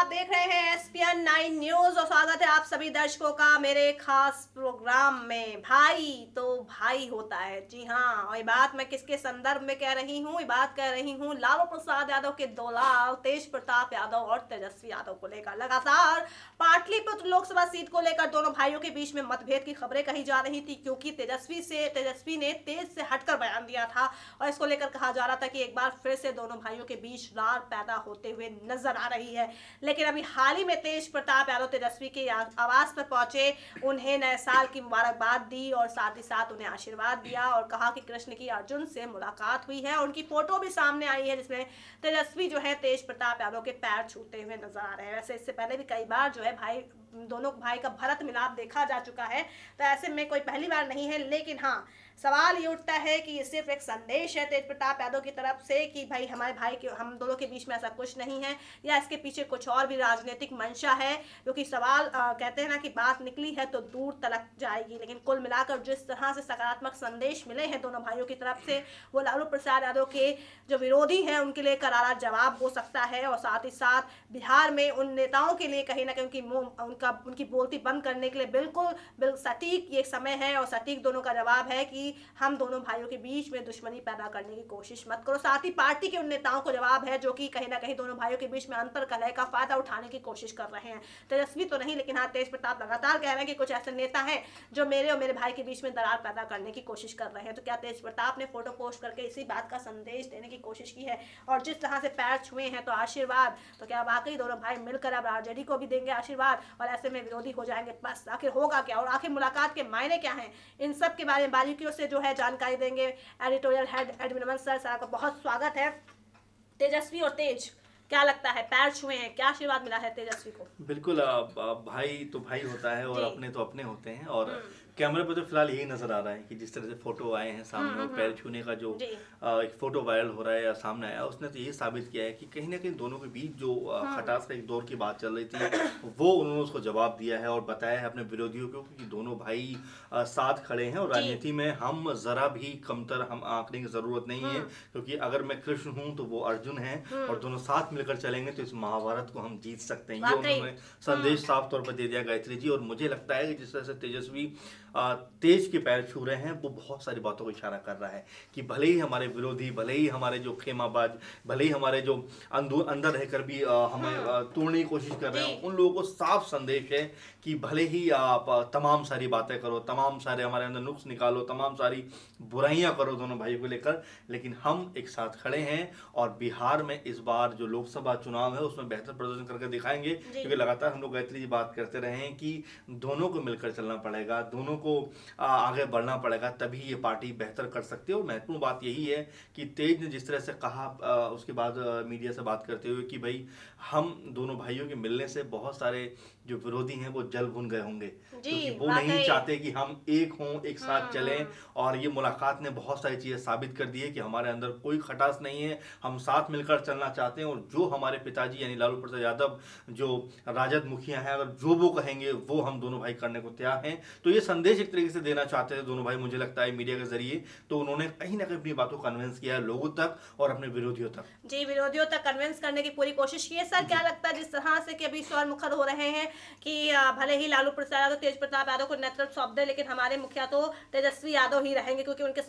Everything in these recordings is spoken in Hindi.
आप देख रहे हैं एसपीएन 9 न्यूज और स्वागत है आप सभी दर्शकों का मेरे खास प्रोग्राम में। भाई तो भाई होता है, जी हाँ। और ये बात मैं किसके संदर्भ में कह रही हूँ? ये बात कह रही हूँ लालू प्रसाद यादव के दो लाल तेज प्रताप यादव और तेजस्वी यादव को लेकर। लगातार पाटलिपुत्र लोकसभा सीट को लेकर दोनों भाइयों के बीच में मतभेद की खबरें कही जा रही थी, क्योंकि तेजस्वी ने तेज से हटकर बयान दिया था और इसको लेकर कहा जा रहा था कि एक बार फिर से दोनों भाइयों के बीच रार पैदा होते हुए नजर आ रही है। लेकिन अभी हाल ही में तेज प्रताप यादव तेजस्वी के आवास पर पहुंचे, उन्हें नए साल की मुबारकबाद दी और साथ ही साथ उन्हें आशीर्वाद दिया और कहा कि कृष्ण की अर्जुन से मुलाकात हुई है। उनकी फोटो भी सामने आई है जिसमें तेजस्वी जो है तेज प्रताप यादव के पैर छूते हुए नजर आ रहे हैं। वैसे इससे पहले भी कई बार जो है दोनों भाई का भरत मिलाप देखा जा चुका है, तो ऐसे में कोई पहली बार नहीं है। लेकिन हाँ, सवाल ये उठता है कि ये सिर्फ एक संदेश है तेज प्रताप यादव की तरफ से कि भाई हमारे भाई के हम दोनों के बीच में ऐसा कुछ नहीं है, या इसके पीछे कुछ और भी राजनीतिक मंशा है? क्योंकि सवाल कहते हैं ना कि बात निकली है तो दूर तलक जाएगी। लेकिन कुल मिलाकर जिस तरह से सकारात्मक संदेश मिले हैं दोनों भाइयों की तरफ से, वो लालू प्रसाद यादव के जो विरोधी हैं उनके लिए करारा जवाब हो सकता है। और साथ ही साथ बिहार में उन नेताओं के लिए कहीं ना कहीं उनकी बोलती बंद करने के लिए बिल्कुल सटीक ये समय है और सटीक दोनों का जवाब है कि हम दोनों भाइयों के बीच में दुश्मनी पैदा करने की कोशिश मत करो। साथ ही पार्टी के उन नेताओं को जवाब है जो कि कहीं ना कहीं दोनों भाइयों के बीच में अंतर कलह का फायदा उठाने की कोशिश कर रहे हैं। तेजस्वी तो नहीं, लेकिन हाँ तेज प्रताप लगातार कह रहे हैं कि कुछ ऐसे नेता हैं जो मेरे और मेरे भाई के बीच में दरार पैदा करने की कोशिश कर रहे हैं। तो क्या तेज प्रताप ने फोटो पोस्ट करके इसी बात का संदेश देने की कोशिश की है? और जिस तरह से पैर छुए हैं तो आशीर्वाद, तो क्या वाकई दोनों भाई मिलकर अब आरजेडी को भी देंगे आशीर्वाद और ऐसे में विरोधी हो जाएंगे? बस आखिर होगा क्या और आखिर मुलाकात के मायने क्या हैं, इन सब के बारे में बारीकियों से जो है जानकारी देंगे editorial head admin sir. Sir आपका बहुत स्वागत है। तेजस्वी और तेज, क्या लगता है, पैर छुए हैं, क्या आशीर्वाद मिला है तेजस्वी को? बिल्कुल, भाई तो भाई होता है और अपने तो अपने होते हैं। और कैमरे पर तो फिलहाल यही नजर आ रहा है कि जिस तरह से फोटो आए हैं सामने और पैर छूने का जो एक फोटो वायरल हो रहा है या सामने आया, उसने तो यही साबित किया है कि कहीं ना कहीं दोनों के बीच जो खटास का एक दौर की बात चल रही थी वो उन्होंने उसको जवाब दिया है और बताया है अपने विरोधियों को कि दोनों भाई साथ खड़े हैं। और राजनीति में हम जरा भी कमतर हम आंकने की जरूरत नहीं है, क्योंकि अगर मैं कृष्ण हूँ तो वो अर्जुन है और दोनों साथ मिलकर चलेंगे तो इस महाभारत को हम जीत सकते हैं। ये उन्होंने संदेश साफ तौर पर दे दिया गायत्री जी। और मुझे लगता है कि जिस तरह से तेजस्वी तेज के पैर छू रहे हैं वो बहुत सारी बातों को इशारा कर रहा है कि भले ही हमारे विरोधी, भले ही हमारे जो खेमाबाज, भले ही हमारे जो अंदर रहकर भी हमें तोड़ने की कोशिश कर रहे हैं, उन लोगों को साफ संदेश है कि भले ही आप तमाम सारी बातें करो, तमाम सारे हमारे अंदर नुक्स निकालो, तमाम सारी बुराइयां करो दोनों भाइयों को लेकर, लेकिन हम एक साथ खड़े हैं और बिहार में इस बार जो लोकसभा चुनाव है उसमें बेहतर प्रदर्शन करके दिखाएंगे। क्योंकि लगातार हम लोग गायत्री जी बात करते रहे हैं कि दोनों को मिलकर चलना पड़ेगा, दोनों को आगे बढ़ना पड़ेगा, तभी ये पार्टी बेहतर कर सकती है। और महत्वपूर्ण बात यही है कि तेज ने जिस तरह से कहा उसके बाद मीडिया से बात करते हुए कि भाई हम दोनों भाइयों के मिलने से बहुत सारे जो विरोधी हैं वो जल भुन गए होंगे, क्योंकि वो नहीं चाहते कि हम एक हों, एक साथ चलें। और ये मुलाकात ने बहुत सारी चीजें साबित कर दी है कि हमारे अंदर कोई खटास नहीं है, हम साथ मिलकर चलना चाहते हैं। और जो हमारे पिताजी यानी लालू प्रसाद यादव जो राजद मुखिया हैं, अगर जो वो कहेंगे वो हम दोनों भाई करने को तैयार हैं। तो ये संदेश एक तरीके से देना चाहते थे दोनों भाई, मुझे लगता है मीडिया के जरिए। तो उन्होंने कहीं ना कहीं अपनी बातों को कन्विंस किया है लोगों तक और अपने विरोधियों तक। जी, विरोधियों तक कन्विंस करने की पूरी कोशिश की है। सर क्या लगता है जिस तरह से कि अभी स्वर मुखर हो रहे हैं कि भले ही लालू प्रसाद यादव तेज प्रताप यादव को नेतृत्व सौंप दे, लेकिन हमारे मुखिया तो तेजस्वी यादव ही रहेंगे, क्योंकि उनके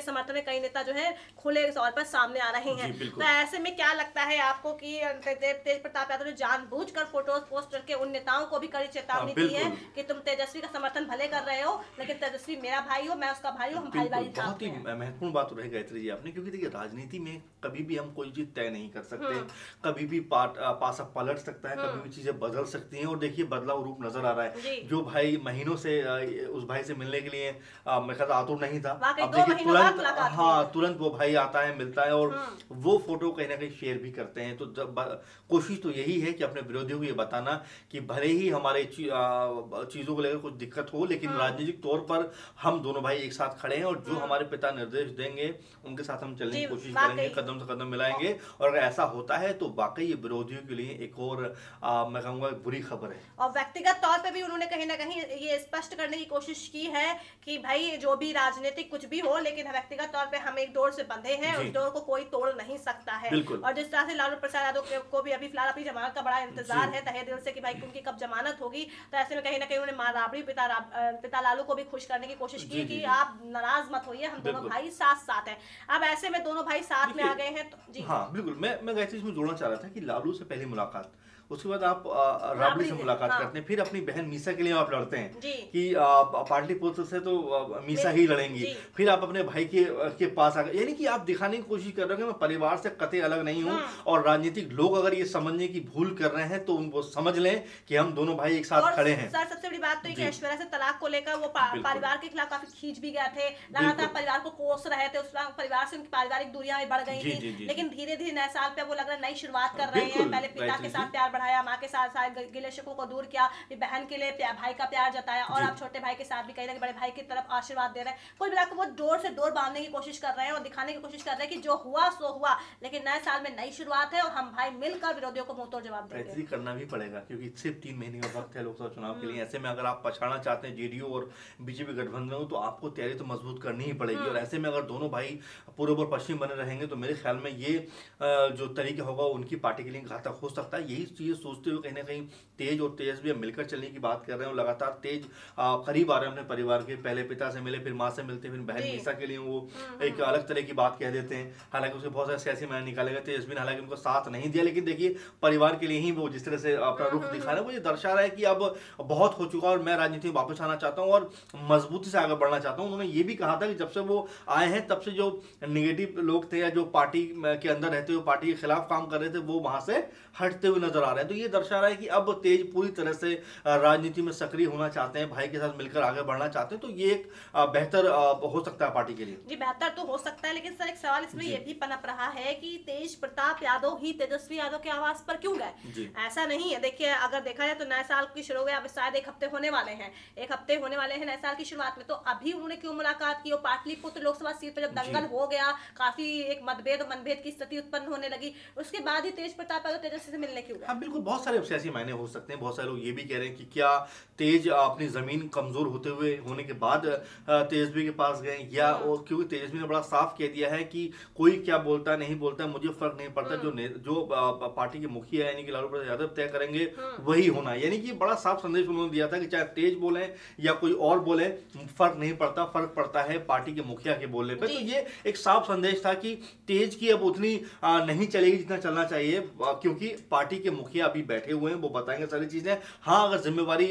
समर्थन में कई नेता जो है खुले तौर पर सामने आ रहे हैं। तो ऐसे में क्या लगता है आपको कि तेज प्रताप यादव ने जानबूझकर फोटो पोस्ट करके उन नेताओं को भी कड़ी चेतावनी दी है कि तुम तेजस्वी का समर्थन भले कर रहे हो, लेकिन तेजस्वी मेरा भाई हो, मैं उसका भाई हूँ, हम भाई भाई। बहुत ही महत्वपूर्ण बात रही गायत्री जी आपने, क्योंकि देखिए राजनीति में कभी भी हम कोई चीज तय नहीं कर सकते, कभी भी पासा पलट सकता है, कभी भी चीजें बदल सकती हैं। और देखिए बदलाव रूप नजर आ रहा है। जो भाई महीनों से उस भाई से मिलने के लिए मैं कहता आतुर नहीं था, अब देखिए तुरंत वो भाई आता है, मिलता है और वो फोटो कहीं ना कहीं शेयर भी करते हैं। तो कोशिश तो यही है कि अपने विरोधियों को ये बताना कि भले ही हमारे चीजों को लेकर कुछ दिक्कत हो, लेकिन लेकिन राजनीतिक तौर पर हम दोनों भाई एक साथ खड़े हैं और जो हमारे पिता निर्देश देंगे उनके साथ हम चलने की कोशिश करेंगे, कदम से कदम मिलाएंगे। और अगर ऐसा होता है तो वाकई ये विरोधियों के लिए एक और मैं कहूँगा बुरी खबर है। और व्यक्तिगत तौर पे भी उन्होंने कहीं ना कहीं ये स्पष्ट करने की कोशिश की है कि भाई जो भी राजनीतिक कुछ भी हो, लेकिन व्यक्तिगत तौर पे हम एक डोर से बंधे हैं, उस डोर को कोई तोड़ नहीं सकता है। और जिस तरह से लालू प्रसाद यादव को भी अभी फिलहाल अपनी जमानत का बड़ा इंतजार है तहे दिल से कि भाई उनकी कब जमानत होगी, तो ऐसे में कहीं ना कहीं उन्होंने मां राबड़ी पिता लालू को भी खुश करने की कोशिश की कि आप नाराज मत होइए, हम दोनों भाई साथ साथ हैं। अब ऐसे में दोनों भाई साथ में आ गए हैं तो जी हाँ बिल्कुल। मैं गायत्री इसमें जोड़ना चाह रहा था कि लालू से पहली मुलाकात, उसके बाद आप राबड़ी से मुलाकात करते हैं, फिर अपनी बहन मीसा के लिए आप लड़ते हैं कि पार्टी पुत्र से तो मीसा ही लड़ेंगी, फिर आप अपने भाई के पास आ गए, यानी कि आप दिखाने की कोशिश कर रहे हो कि मैं परिवार से कतई अलग नहीं हूँ। और राजनीतिक लोग अगर ये समझने की भूल कर रहे हैं तो उनको समझ लें कि हम दोनों भाई एक साथ खड़े हैं। सर सबसे बड़ी बात तो ये कि ऐश्वर्या से तलाक को लेकर वो परिवार के खिलाफ काफी खींच भी गए थे, लगातार परिवार को कोस रहे थे, उस परिवार से उनकी पारिवारिक दूरियां बढ़ गई थी, लेकिन धीरे धीरे नए साल पे वो लग रहा है नई शुरुआत कर रहे हैं। पहले पिता के साथ प्यार बढ़ाया, माँ के साथ गिले शिकवों को दूर किया, बहन के लिए भाई का प्यार जताया, और अब छोटे भाई के साथ भी कहीं ना बड़े भाई की तरफ आशीर्वाद दे रहे हैं। कुल मिलाकर वो डोर से डोर बांधने की कोशिश कर रहे हैं और दिखाने की कोशिश कर रहे हैं कि जो हुआ सो हुआ, लेकिन नए साल में नई शुरुआत है और हम भाई मिलकर विरोधियों को मुंहतोड़ जवाब देंगे। ऐसे ही करना भी पड़ेगा क्योंकि सिर्फ 3 महीने का वक्त है लोकसभा चुनाव के लिए। ऐसे में अगर आप पछाड़ना चाहते हैं जेडीयू और बीजेपी गठबंधन को, तो आपको तैयारी तो मजबूत करनी ही पड़ेगी। और ऐसे में अगर दोनों भाई पूर्व और पश्चिम बने रहेंगे तो मेरे ख्याल में ये जो तरीका होगा उनकी पार्टी के लिए घातक हो सकता है। यही चीजें सोचते हुए कहीं ना कहीं तेज और तेजस्वी अब मिलकर चलने की बात कर रहे हैं और लगातार तेज करीब आ रहे हैं अपने परिवार के। पहले पिता से मिले, फिर माँ से मिलते, फिर बहन मीसा के लिए वो एक अलग तरह की बात कह देते हैं। हालांकि उसके बहुत सारे सियासी मायने निकाले गए। तेजस्वी ने हालांकि उनको साथ नहीं दिया, लेकिन देखिए परिवार के लिए ही वो जिस तरह से अपना रुख दिखा रहे हैं, वो ये दर्शा रहा है कि अब बहुत हो चुका और मैं राजनीति में वापस आना चाहता हूँ और मजबूती से आगे बढ़ना चाहता हूँ। उन्होंने ये भी कहा था कि जब से वो आए हैं तब से जो निगेटिव लोग थे या जो पार्टी के अंदर रहते हुए पार्टी के खिलाफ काम कर रहे थे वो वहां से हटते हुए नजर आ रहे हैं। तो ये दर्शा रहा है कि अब तेज पूरी तरह से राजनीति में सक्रिय होना चाहते हैं, भाई के साथ मिलकर आगे बढ़ना चाहते हैं। तो ये एक बेहतर हो सकता है पार्टी के लिए। जी बेहतर तो हो सकता है, लेकिन सर एक सवाल इसमें ये भी पनप रहा है कि तेज प्रताप यादव ही तेजस्वी यादव के आवास पर क्यों गए? ऐसा नहीं है। देखिए अगर देखा जाए तो नए साल की शुरू हो गया, अब शायद एक हफ्ते होने वाले हैं, एक हफ्ते होने वाले हैं नए साल की शुरुआत में, तो अभी उन्होंने क्यों मुलाकात की? और पाटलिपुत्र लोकसभा सीट पर जब दंगल हो गया, काफी एक मनभेद की स्थिति उत्पन्न होने लगी, उसके बाद ही तेज प्रताप यादव तेजस्वी से मिलने क्यों गए? हाँ बिल्कुल, बहुत सारे सियासी मायने हो सकते हैं। बहुत सारे लोग ये भी कह रहे हैं कि क्या तेज अपनी जमीन कमजोर होने के बाद तेजस्वी के पास गए, या क्योंकि तेजस्वी ने बड़ा साफ कह दिया है कि कोई क्या बोलता नहीं बोलता मुझे फर्क नहीं पड़ता, जो पार्टी के मुखिया यानी कि लालू प्रसाद यादव तय करेंगे वही होना है। यानी कि बड़ा साफ संदेश उन्होंने दिया था कि चाहे तेज बोले या कोई और बोले फर्क नहीं पड़ता, फर्क पड़ता है पार्टी के मुखिया के बोलने पे। तो ये एक साफ संदेश था कि तेज की अब उतनी नहीं चलेगी जितना चलना चाहिए, क्योंकि पार्टी के मुखिया अभी बैठे हुए हैं, वो बताएंगे सारी चीजें। हाँ अगर जिम्मेवारी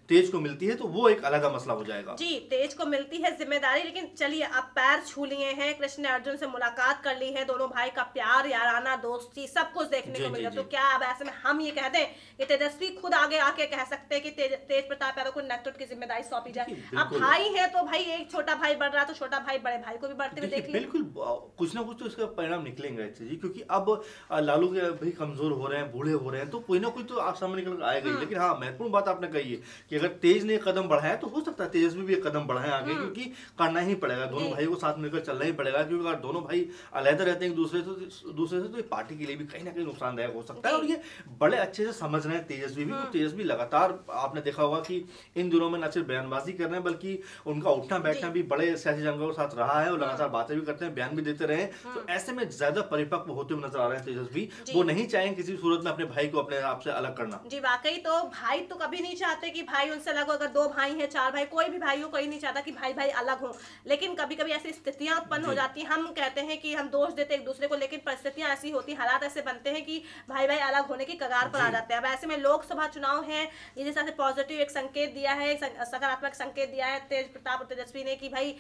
तेज को मिलती है तो वो एक अलग मसला हो जाएगा। जी तेज को मिलती है जिम्मेदारी, लेकिन चलिए अब पैर छू लिए हैं, कृष्ण अर्जुन से मुलाकात कर ली है, दोनों भाई का प्यार याराना दोस्ती सब कुछ देखने को मिला। तो क्या अब ऐसे में हम ये कह दें कि तेजस्वी खुद आगे आके कह सकते हैं कि तेज प्रताप यादव को नेतृत्व की जिम्मेदारी सौंपी जाए? अब भाई है तो भाई एक छोटा भाई बढ़ रहा है तो छोटा भाई बड़े भाई को भी बढ़ते हुए देख बिल्कुल कुछ ना कुछ तो इसका परिणाम निकलेंगे जी, क्योंकि अब लालू के भी कमजोर हो रहे हैं, बूढ़े हो रहे हैं, तो कोई ना कोई तो आप सामने निकल आएगा ही। लेकिन हाँ महत्वपूर्ण बात आपने कही है कि अगर तेज ने कदम बढ़ाया तो हो सकता है तेजस्वी भी एक कदम बढ़ाए आगे, क्योंकि करना ही पड़ेगा, दोनों भाई को साथ मिलकर चलना ही पड़ेगा। क्योंकि अगर दोनों भाई अलग रहते हैं एक दूसरे से तो ये पार्टी के लिए भी कहीं ना कहीं नुकसानदायक हो सकता है। और ये बड़े अच्छे से समझ रहे हैं तेजस्वी भी। तो तेजस्वी लगातार आपने देखा होगा कि इन दिनों में न सिर्फ बयानबाजी कर रहे हैं बल्कि उनका उठना बैठना भी बड़े सियासी जंगों के साथ रहा है और लगातार बातें भी करते हैं, बयान भी देते रहे। तो ऐसे में ज्यादा परिपक्व होते हुए नजर आ रहे हैं तेजस्वी। वो नहीं चाहेंगे किसी सूरत में अपने भाई को अपने आप से अलग करना। जी वाकई, तो भाई तो कभी नहीं चाहते कि भाई उनसे अलग हो। अगर 2 भाई हैं 4 भाई, कोई भी भाई हो, कोई नहीं चाहता कि भाई भाई अलग हो। लेकिन कभी कभी ऐसी स्थितियां उत्पन्न हो जाती हैं, हम कहते हैं कि हम दोष देते एक दूसरे को, लेकिन परिस्थितियां ऐसी होती, हालात ऐसे बनते हैं कि भाई भाई अलग होने की कगार पर आ जाते हैं। अब ऐसे में लोकसभा चुनाव है, ये जैसा पॉजिटिव एक संकेत दिया है, सकारात्मक संकेत दिया है तेज प्रताप और तेजस्वी ने कि भाई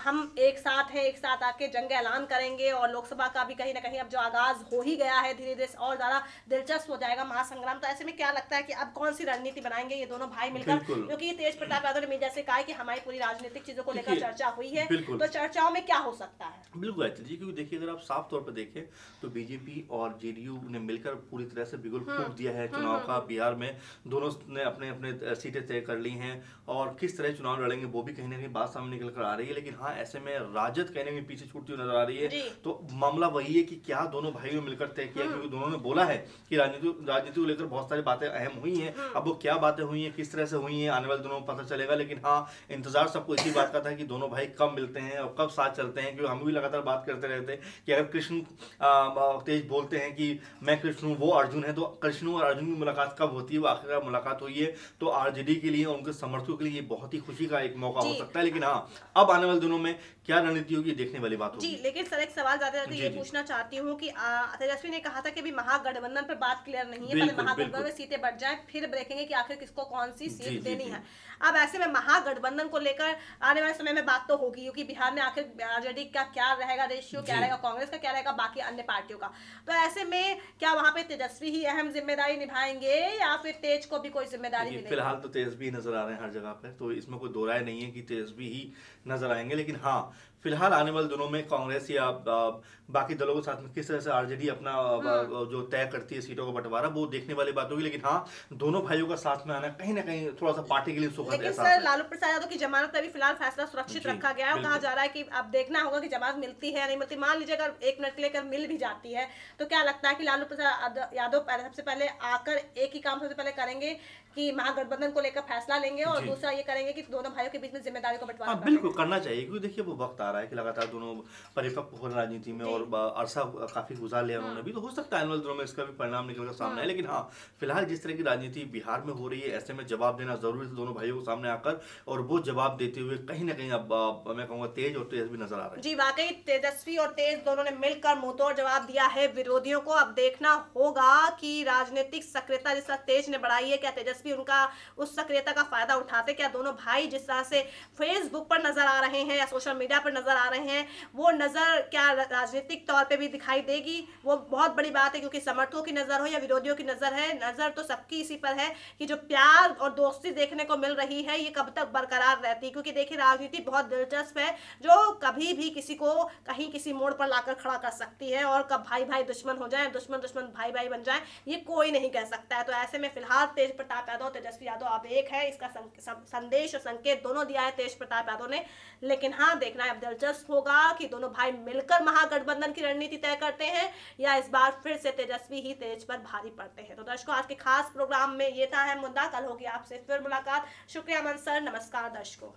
हम एक साथ हैं, एक साथ आके जंग ऐलान करेंगे। और लोकसभा का भी कहीं ना कहीं अब जो आगाज हो ही गया है, धीरे धीरे और ज्यादा दिलचस्प हो जाएगा महासंग्राम। तो ऐसे में क्या लगता है कि अब कौन सी रणनीति बनाएंगे ये दोनों भाई मिलकर? क्योंकि तेज प्रताप यादव ने मीडिया से कहा कि हमारी पूरी राजनीतिक चीजों को लेकर चर्चा हुई है, तो चर्चाओं में क्या हो सकता है? बिल्कुल आदित्य जी, क्योंकि देखिए अगर आप साफ तौर पर देखें तो बीजेपी और जेडीयू ने मिलकर पूरी तरह से बिगुल फूंक दिया है चुनाव का। बिहार में दोनों ने अपने अपने सीटें तय कर ली हैं और किस तरह चुनाव लड़ेंगे वो भी कहीं ना कहीं बात सामने निकल कर आ रही है। लेकिन हाँ, ऐसे में राजद कहीं ना कहीं पीछे छूटती हुई नजर आ रही है। तो मामला वही है कि क्या दोनों भाइयों ने मिलकर तय किया, क्योंकि दोनों ने बोला है कि राजनीति को लेकर बहुत सारी बातें अहम हुई हैं। अब वो क्या बातें हुई हैं, किस तरह से हुई हैं, आने वाले दिनों में पता चलेगा। लेकिन हाँ, इंतजार सबको इसी बात का था कि दोनों भाई कब मिलते हैं और कब साथ चलते हैं, क्योंकि हम भी लगातार बात करते रहते हैं कि अगर कृष्ण तेज बोलते हैं कि मैं कृष्ण हूँ, वो अर्जुन है, तो कृष्ण और अर्जुन की मुलाकात कब होती है, वो आखिरकार मुलाकात हुई है। तो आरजेडी के लिए, उनके समर्थकों के लिए बहुत ही खुशी का एक मौका हो सकता है। लेकिन हाँ, अब आने वाले दिनों में क्या रणनीति होगी देखने वाली बात होगी। जी, लेकिन सर एक सवाल जाते जाते ये पूछना चाहती हूँ कि तेजस्वी ने कहा था कि अभी महागठबंधन पर बात क्लियर नहीं है, पहले महागठबंधन में सीटें बढ़ जाएं फिर देखेंगे कि आखिर किसको कौन सी सीट देनी है। अब ऐसे में महागठबंधन को लेकर आने वाले समय में बात तो होगी, क्योंकि बिहार में आखिर आरजेडी का क्या रहेगा रेशियो, क्या रहेगा कांग्रेस का, क्या रहेगा बाकी अन्य पार्टियों का। तो ऐसे में क्या वहां पे तेजस्वी ही अहम जिम्मेदारी निभाएंगे या फिर तेज को भी कोई जिम्मेदारी मिलेगी? फिलहाल तो तेजस्वी नजर आ रहे हैं हर जगह पर, तो इसमें कोई दो राय नहीं है कि तेजस्वी ही नजर आएंगे। लेकिन हाँ, फिलहाल आने वाले दिनों में कांग्रेस या बाकी दलों के साथ में किस तरह से आरजेडी अपना जो तय करती है सीटों का बंटवारा, वो देखने वाली बात होगी। लेकिन हाँ, दोनों भाइयों का साथ में आना कहीं ना कहीं थोड़ा सा पार्टी के लिए सुखद है। लेकिन सर लालू प्रसाद यादव की जमानत पर अभी फिलहाल फैसला सुरक्षित रखा गया है। कहा जा रहा है कि अब देखना होगा कि जमानत मिलती है या नहीं मिलती। मान लीजिए अगर 1 मिनट लेकर मिल भी जाती है तो क्या लगता है कि लालू प्रसाद यादव सबसे पहले आकर एक ही काम सबसे पहले करेंगे कि महागठबंधन को लेकर फैसला लेंगे और दूसरा ये करेंगे कि दोनों भाइयों के बीच में जिम्मेदारी को बंटवारा? बिल्कुल करना चाहिए, क्योंकि देखिए वो वक्त आ रहा है कि लगातार दोनों परिपक्व हो राजनीति में और अरसा काफी गुजार लिया उन्होंने भी, तो हो सकता है आने वाले दिनों में इसका भी परिणाम निकल कर सामने है। लेकिन हाँ, फिलहाल जिस तरह की राजनीति बिहार में हो रही है, ऐसे में जवाब देना जरूरी है दोनों भाइयों को सामने आकर, और वो जवाब देते हुए कहीं ना कहीं अब मैं कहूँगा तेज और तेज भी नजर आ रहा है। जी वाकई तेजस्वी और तेज दोनों ने मिलकर मुंहतोड़ जवाब दिया है विरोधियों को। अब देखना होगा कि राजनीतिक सक्रियता जिस तरह तेज ने बढ़ाई है, क्या तेजस्वी उनका उस सक्रियता का फायदा उठाते? क्या दोनों भाई जिस तरह से फेसबुक पर नजर आ रहे हैं या सोशल मीडिया पर नजर आ रहे हैं, वो नजर क्या राजनीतिक तौर पे भी दिखाई देगी? वो बहुत बड़ी बात है, क्योंकि समर्थकों की नजर हो या विरोधियों की नजर है, नजर तो सबकी इसी पर है कि जो प्यार और दोस्ती देखने को मिल रही है ये कब तक बरकरार रहती है। क्योंकि देखिए राजनीति बहुत दिलचस्प है, जो कभी भी किसी को कहीं किसी मोड़ पर लाकर खड़ा कर सकती है, और कब भाई भाई दुश्मन हो जाए, दुश्मन दुश्मन भाई भाई बन जाए, ये कोई नहीं कह सकता है। तो ऐसे में फिलहाल तेज प्रताप यादव तेजस्वी यादव अब एक है, इसका संदेश और संकेत दोनों दिया है तेज प्रताप यादव ने। लेकिन हाँ, देखना अब दिलचस्प होगा कि दोनों भाई मिलकर महागठबंधन की रणनीति तय करते हैं या इस बार फिर से तेजस्वी ही तेज पर भारी पड़ते हैं। तो दर्शकों, आज के खास प्रोग्राम में ये था है मुद्दा। कल होगी आपसे फिर मुलाकात। शुक्रिया अमन सर, नमस्कार दर्शकों।